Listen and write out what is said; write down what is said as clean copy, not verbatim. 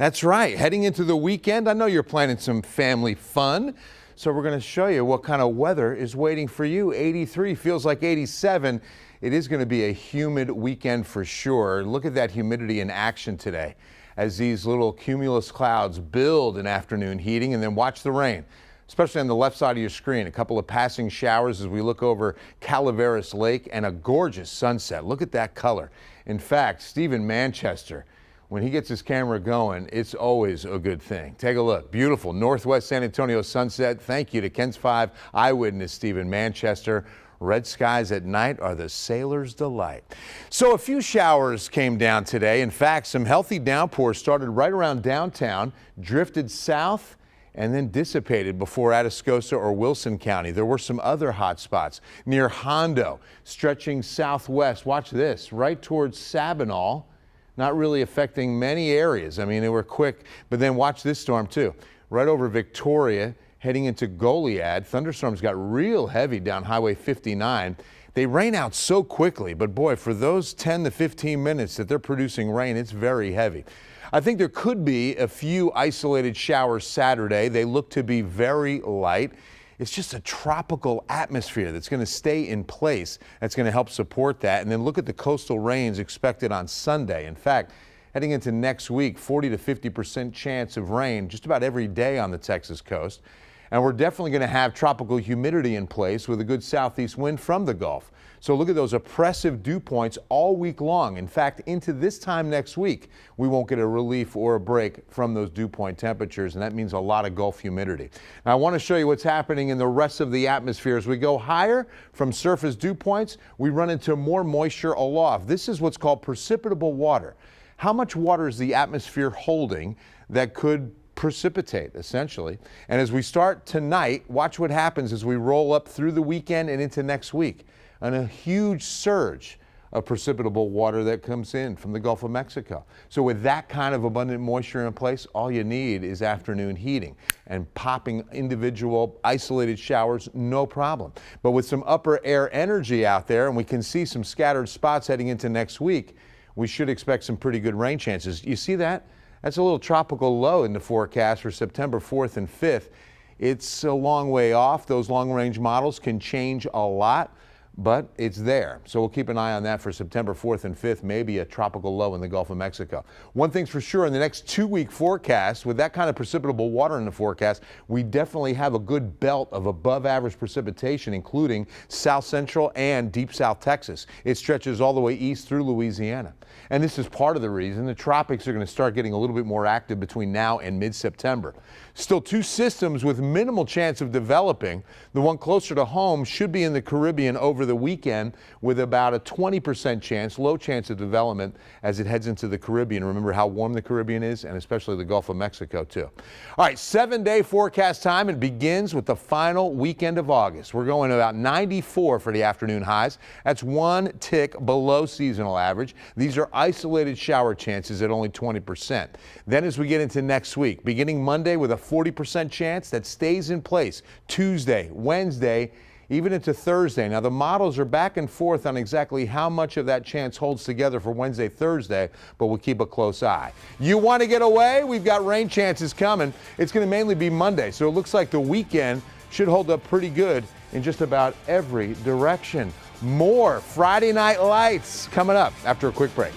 That's right. Heading into the weekend, I know you're planning some family fun. So we're going to show you what kind of weather is waiting for you. 83 feels like 87. It is going to be a humid weekend for sure. Look at that humidity in action today as these little cumulus clouds build in afternoon heating, and then watch the rain, especially on the left side of your screen. A couple of passing showers as we look over Calaveras Lake and a gorgeous sunset. Look at that color. In fact, Stephen Manchester, when he gets his camera going, it's always a good thing. Take a look. Beautiful northwest San Antonio sunset. Thank you to KENS 5 eyewitness Stephen Manchester. Red skies at night are the sailor's delight. So a few showers came down today. In fact, some healthy downpours started right around downtown, drifted south, and then dissipated before Atascosa or Wilson County. There were some other hot spots near Hondo, stretching southwest. Watch this, right towards Sabinal. Not really affecting many areas. I mean, they were quick, but then watch this storm too. Right over Victoria, heading into Goliad. Thunderstorms got real heavy down Highway 59. They rain out so quickly, but boy, for those 10 to 15 minutes that they're producing rain, it's very heavy. I think there could be a few isolated showers Saturday. They look to be very light. It's just a tropical atmosphere that's going to stay in place. That's going to help support that. And then look at the coastal rains expected on Sunday. In fact, heading into next week, 40 to 50% chance of rain just about every day on the Texas coast. And we're definitely going to have tropical humidity in place with a good southeast wind from the Gulf. So look at those oppressive dew points all week long. In fact, into this time next week, we won't get a relief or a break from those dew point temperatures, and that means a lot of Gulf humidity. Now, I want to show you what's happening in the rest of the atmosphere. As we go higher from surface dew points, we run into more moisture aloft. This is what's called precipitable water. How much water is the atmosphere holding that could precipitate, essentially? And as we start tonight, watch what happens as we roll up through the weekend and into next week. And a huge surge of precipitable water that comes in from the Gulf of Mexico. So with that kind of abundant moisture in place, all you need is afternoon heating and popping individual isolated showers, no problem. But with some upper air energy out there, and we can see some scattered spots heading into next week, we should expect some pretty good rain chances. You see that? That's a little tropical low in the forecast for September 4th and 5th. It's a long way off. Those long-range models can change a lot, but it's there. So we'll keep an eye on that for September 4th and 5th, maybe a tropical low in the Gulf of Mexico. One thing's for sure, in the next 2-week forecast, with that kind of precipitable water in the forecast, we definitely have a good belt of above average precipitation, including south central and deep south Texas. It stretches all the way east through Louisiana. And this is part of the reason the tropics are going to start getting a little bit more active between now and mid-September. Still two systems with minimal chance of developing. The one closer to home should be in the Caribbean over the weekend with about a 20% chance, low chance of development as it heads into the Caribbean. Remember how warm the Caribbean is, and especially the Gulf of Mexico too. All right, 7-day forecast time. It begins with the final weekend of August. We're going about 94 for the afternoon highs. That's one tick below seasonal average. These are isolated shower chances at only 20%. Then as we get into next week, beginning Monday with a 40% chance that stays in place Tuesday, Wednesday, even into Thursday. Now, the models are back and forth on exactly how much of that chance holds together for Wednesday, Thursday, but we'll keep a close eye. You want to get away? We've got rain chances coming. It's going to mainly be Monday, so it looks like the weekend should hold up pretty good in just about every direction. More Friday Night Lights coming up after a quick break.